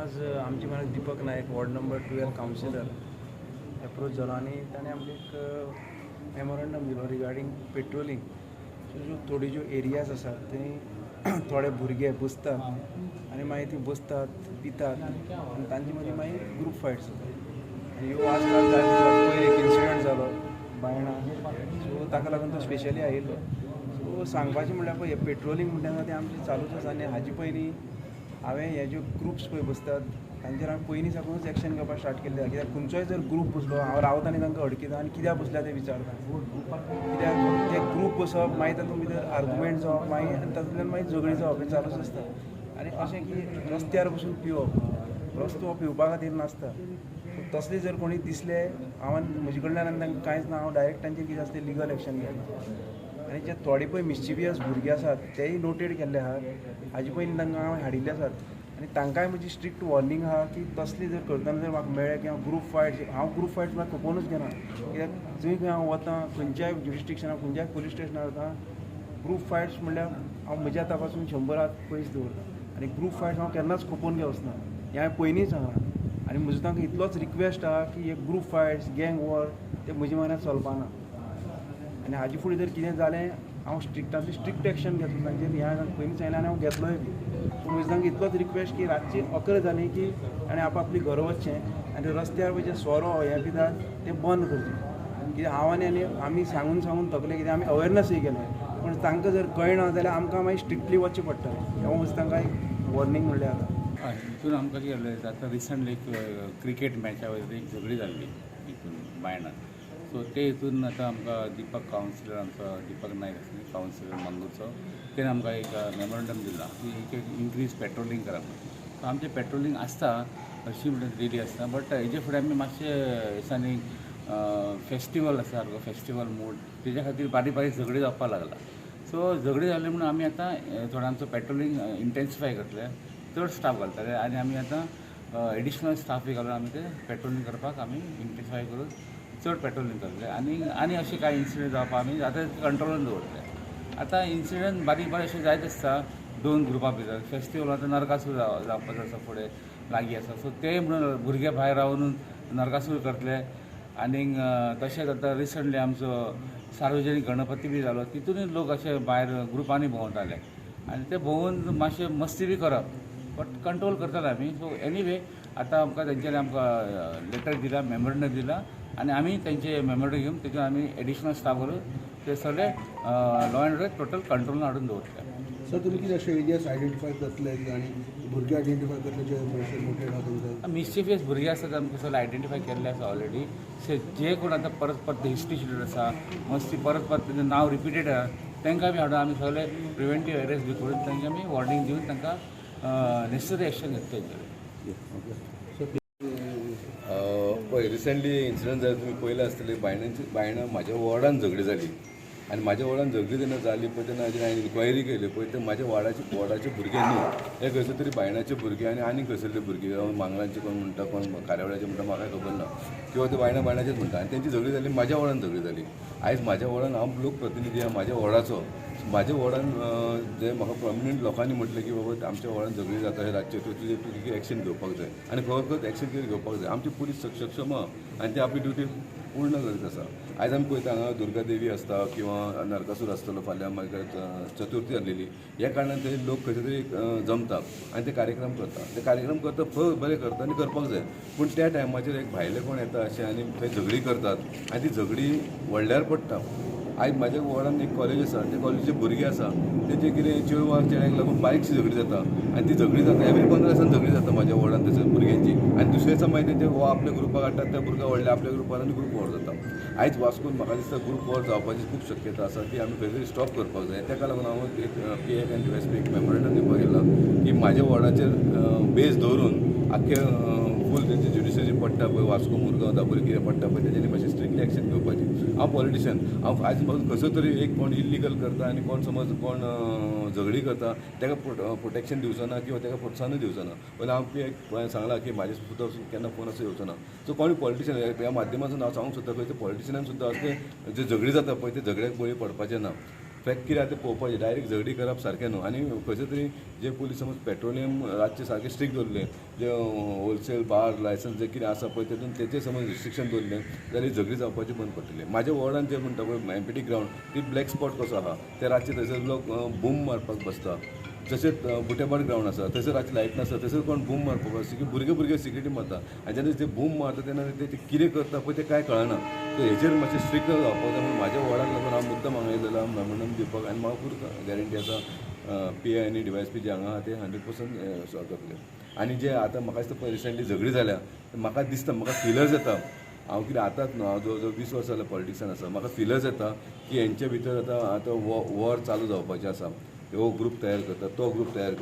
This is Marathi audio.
आज आमचे मला दीपक नायक वॉर्ड नंबर 12 कावन्सिलर एप्रोच झालो आणि ताणें आमकां एक मेमोरंडम दिलो रिगार्डींग पेट्रोलिंग. ज्यो थोड्यो ज्यो एरियाज आसात थंय थोडे भुरगे बसतात आनी मागीर ती बसतात पितात आनी तांचे मदीं मागीर ग्रूप फायट्स जातात आनी ह्यो आजकाल जायत पयर एक इन्सिडंट जालो बायणां, सो ताका लागून तो स्पेशली आयिल्लो. सो सांगपाचें म्हणल्यार पळय हें पेट्रोलिंग म्हणटा तें आमचें चालूच आसा आनी हाजे पयलीं हांवें हे ज्यो ग्रुप्स पळय बसतात तांचेर हांवें पयलीं साकूनच एक्शन घेवपाक स्टार्ट केल्लें आसा. कित्याक खंयचोय जर ग्रूप बसलो हांव रावता आनी तांकां अडकिता आनी कित्याक बसल्या तें विचारता. कित्याक ते ग्रूप बसप मागीर तातूंत भितर आर्गुमेंट जावप मागीर तातूंतल्यान मागीर झगडी जावप हें चालूच आसता. आनी अशें की रस्त्यार बसून पिवप, रस्तो हो पिवपा खातीर नासता. तसले जर कोणी दिसले हांवें म्हजे कडल्यान आनी तांकां कांयच ना, हांव डायरेक्ट तांचेर कितें आसा तें लिगल एक्शन घेता. आनी जे थोडे पळय मिस्चिवियस भुरगे आसात तेय नोटेड केल्ले आहात. हाजे पयलीं तांकां हांवें हाडिल्ले आसात आनी तांकांय म्हजी स्ट्रिक्ट वॉर्निंग आहा की तसली जर करतना जर म्हाका मेळ्ळें की हांव ग्रूप फायट हांव ग्रूप फायट म्हाका खपोवनूच घेना. कित्याक जंय खंय हांव वता खंयच्याय ज्युरिस्टिक्शनाक खंयच्याय पुलीस स्टेशनार वता ग्रूप फायट्स म्हणल्यार हांव म्हज्या तापासून 100 पयस दवरता आनी ग्रूप फायट्स हांव केन्नाच खपोवन घेवच ना. हें हांवें पयलींच सांगलां आनी म्हजो तांकां इतलोच रिक्वेस्ट आहा की हे ग्रूप फायट्स गँग वॉर ते म्हज्या मनांत चलपाना. आनी हाजे फुडें जर कितें जालें हांव स्ट्रिक्टांतली स्ट्रिक्ट एक्शन घेतलो तांचेर. हें हांवें पयलीं सांगलें आनी हांव घेतलोय बी. सो म्हजे तांकां इतलोच रिक्वेस्ट की रातची 11 जाली की ताणें आपआपली घरा वचचें आनी रस्त्यार पळय जे सोरो हें पितात तें बंद करचें. कित्याक हांव आनी आमी सांगून थकले कित्याक आमी अवेरनसूय केले पूण तांकां जर कळना जाल्यार आमकां मागीर स्ट्रिक्टली वचचें पडटलें. हांव म्हजे तांकां एक वॉर्निंग म्हणलें आतां. हय, हितून आमकां कितें जालें आतां रिसंटली एक क्रिकेट मॅचा वयल्यान एक झगडी जाल्ली हितून बायणान. सो ते हितून आतां आमकां दीपक कावन्सिलर आमचो दीपक नायक आसा कावन्सिलर मांगूरचो तेणें आमकां एक मेमोरंडम दिला की इनक्रीज पेट्रोलिंग करप. सो आमचें पेट्रोलिंग आसता हरशीं म्हणटा डेली आसता बट हेजे फुडें आमी मातशे दिसांनी फेस्टिवल आसा सारको फेस्टिवल मूड तेज्या खातीर बारीक बारीक झगडी जावपाक लागला. सो झगडी जाली म्हणून आमी आतां थोडे आमचो पेट्रोलिंग इंटेन्सिफाय करतले, चड स्टाफ घालतले आनी आमी आतां एडिशनल स्टाफूय घालून आमी ते पेट्रोलिंग करपाक आमी इंटेन्सिफाय करून चड पेट्रोलिंग करतले आनी अशें कांय इन्सिडंट जावपाक आमी आतां कंट्रोलान दवरतले. आतां इन्सिडंट बारीक बारीक अशें जायत आसता दोन ग्रुपा भितर. फेस्टिवल आतां नरकासूर जावपाचो आसा फुडें लागीं आसा. सो ते म्हणून भुरगे भायर रावन नरकासूर करतले. आनीक तशेंच आतां रिसंटली आमचो सार्वजनीक गणपती बी जालो तितूनय लोक अशे भायर ग्रुपांनी भोंवताले आनी ते भोंवून मातशे मस्ती बी करप बट कंट्रोल करताले आमी. सो एनीवे आतां आमकां तेंच्यांनी आमकां लेटर दिला मेमोरंडम दिला आनी आमी तेंचे मेमोरंडम घेवन तेतून आमी एडिशनल स्टाफ करून ते सगळे लॉ अँड ऑर्डर टोटल कंट्रोलान हाडून दवरतले. सर तुमी कितें अशे एरियाज आयडेंटिफाय करतले आनी भुरगे आयडेंटिफाय करतले जे मोटेड आहा तुमकां? मिस्चिफियस भुरगे आसात आमकां सगळे आयडेंटिफाय केल्ले आसा ऑलरेडी. जे कोण आतां परत परत हिस्ट्री स्टुडंट आसा मस्ती परत परत तेजें नांव रिपिटेड आहा तांकां बी हाडून आमी सगळे प्रिवेंटीव एरेस्ट बी करून तांकां आमी वॉर्निंग दिवन तांकां नेसेसरी एक्शन घेतले तेंचेर. पळय रिसंटली इन्सिडंट जाले तुमी पयले आसतले बायणां म्हाज्या वॉर्डान झगडी जाली आनी म्हाज्या वॉर्डान झगडी जेन्ना जाली पळय तेन्ना हाजेर इन्क्वायरी केली पळय ते म्हाज्या वॉर्डाचे भुरगे न्ही हे खंयसर तरी बायणाचे भुरगे आनी खंयसरले भुरगे मांगलांचे कोण म्हणटा कोण कार्यावळ्याचे म्हणटा म्हाका खबर ना किंवा ते बायणाचेच म्हणटा आनी तेंची झगडी जाली म्हाज्या वॉर्डान झगडी जाली. आयज म्हाज्या वॉर्डान हांव लोकप्रतिनिधी आहा म्हाज्या वॉर्डाचो. म्हाज्या वॉर्डान जे म्हाका प्रॉमिनंट लोकांनी म्हटलें की बाबा आमच्या वॉर्डान झगडी जाता हे रातचे तुजे तुजी एक्शन घेवपाक जाय आनी खबर एक्शन कितें घेवपाक जाय. आमची पुलीस सक्षम आहा आनी ती आपली ड्युटी पूर्ण करीत आसा. आयज आमी पळयता हांगा दुर्गादेवी आसता किंवा नरकासूर आसतलो फाल्यां मागीर चतुर्थी जाल्लेली ह्या कारणान ते लोक खंय तरी जमता आनी ते कार्यक्रम करता. ते कार्यक्रम करता बरें करता आनी करपाक जाय पूण त्या टायमाचेर एक भायले कोण येता अशें आनी थंय झगडी करतात आनी ती झगडी व्हडल्यार पडटा. आयज म्हाज्या वॉर्डान एक कॉलेज आसा त्या कॉलेजीचे भुरगे आसा तेचे कितें चेडवाक चेड्याक लागून बारीकशी झगडी जाता आनी ती झगडी जाता एवरी 15 दिसान झगडी जाता म्हाज्या वॉर्डान थंयसर भुरग्यांची आनी दुसऱ्या दिसा मागीर तेंचे हो आपल्या ग्रुपाक हाडटात त्या भुरग्या व्हडल्या आपल्या ग्रुपान आनी ग्रूप वॉर जाता. आयज वास्कोन म्हाका दिसता ग्रूप वॉर जावपाची खूब शक्यता आसा ती आमी खंय तरी स्टॉप करपाक जाय. ताका लागून हांव एक PF आनी USP एक मेमोरंडम दिवपाक गेला की म्हाज्या वॉर्डाचेर बेज दवरून आख्खे फूल तेंची ज्युडिशरी पडटा पळय वास्को मुरगांव दाबोळी कितें पडटा पळय तेजेनी मातशें स्ट्रिक्टली एक्शन घेवपाची. हांव पॉलिटिशियन हांव आयज खंयसर तरी एक कोण इल्लिगल करता आनी कोण समज कोण झगडी करता ताका प्रोटेक्शन दिवचो ना किंवा ताका प्रोत्साहन दिवचो ना. पयलीं हांव एक सांगलां की म्हाजे सुद्दां केन्ना फोन असो येवचो ना. सो कोणी पॉलिटिशियन ह्या माध्यमांतून हांव सांगूंक सोदता खंय ते पॉलिटिशियनान सुद्दां असले जे झगडी जाता पळय ते झगड्याक बळी पडपाचें ना. फॅक्ट कितें आहा तें पळोवपाचें, डायरेक्ट झगडी करप सारकें न्हू. आनी खंयचे तरी जे पुलीस समज पेट्रोलियम रातचे सारकें स्ट्रिक्ट दवरलें, जे होलसेल बार लायसन्स जे कितें आसा पळय तेतून तेचेर समज रिस्ट्रिक्शन दवरलें जाल्यार झगडी जावपाची बंद पडटली. म्हाज्या वॉर्डान जे म्हणटा पळय एम्पिटी ग्रावंड, ती ब्लॅक स्पॉट कसो आहा, ते रातचे थंयसर लोक बूम मारपाक बसता. तशेंच बुटेबाड ग्रावंड आसा, थंयसर रातची लायट नासता, थंयसर कोण बूम मारपाक बसता, भुरगे सिक्युरिटी मारता. आनी जेन्ना ते बूम मारता तेन्ना ते कितें करता पळय ते कांय कळना. सो हेचेर मातशें स्ट्रिक्ट जावपाक जाय म्हणून म्हाज्या वॉर्डाक लागून हांव मुद्दम हांगा येयलेलो मेमोरंडम दिवपाक. आनी म्हाका पूर्ण गॅरंटी आसा PI आनी DYSP जे हांगा आहा ते 100% सॉल्व जातले. आनी जे आतां म्हाका दिसता पळय रिसंटली झगडी जाल्या, म्हाका दिसता, म्हाका फिलर्स येता, हांव कितें आतांच न्हू, हांव जवळ जवळ 20 वर्सां जाल्यार पॉलिटिक्सान आसा, म्हाका फिलर्स येता की हेंचे भितर आतां वॉर चालू जावपाचें आसा. हो ग्रूप तयार करता, तो ग्रूप तयार करता.